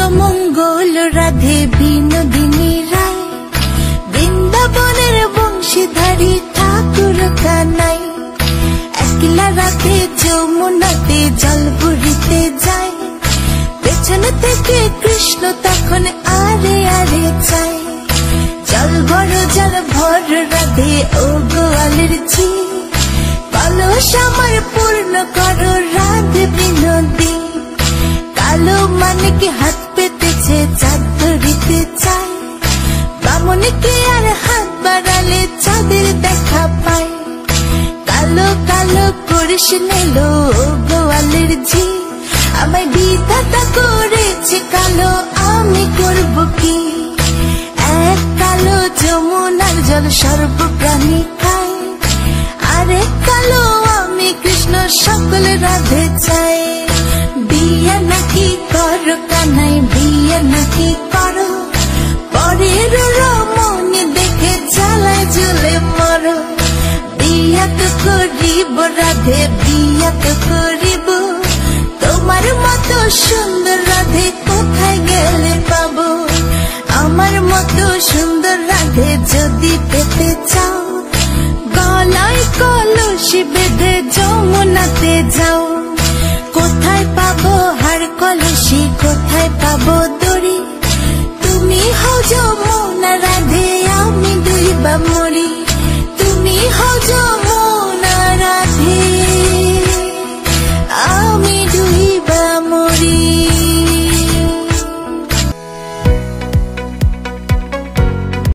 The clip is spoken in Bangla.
মঙ্গল রাধে বিনোদিনী রায়, বৃন্দাবনের বংশীধারী ঠাকুর কানাই। একলা রাধে যমুনাতে জল ভরিতে যায়, পেছন থেকে কৃষ্ণ তখন আরে আরে চায়। জল বড় জল ভর রাধে ও গোয়ালের ঝি, কলস আমার পূর্ণ করো রাধে বিনোদী। কালো মানিকে হাত পেতেছে চাঁদ ধরিতে চায়, বামনকে আর হাত বাড়ালে চাঁদের দেখা পায়। কালো কালো করিস নেলো গোয়ালের ঝি, আমায় বিধাতা করেছে কালো, আমি করব কি? এক কালো যমুনার জল সর্বপ্রাণী খায়, আরেক কালো আমি কৃষ্ণ সকল রাধে চাই। বিয়ে নাকি করো কানাই, বিয়ে নাকি করো, পরের রমণী দেখে জ্বালায় জ্বলে মরো। বিয়া তো করিব রাধে, বিয়া তো করিব, তোমার মতো সুন্দর রাধে কোথায় গেলে পাবো? আমার মতো সুন্দর রাধে যদি পেতে চাও, গলায় কলসি বেঁধে যমুনাতে যাও। কোথায় পাবো হার কলসি, কোথায় পাবো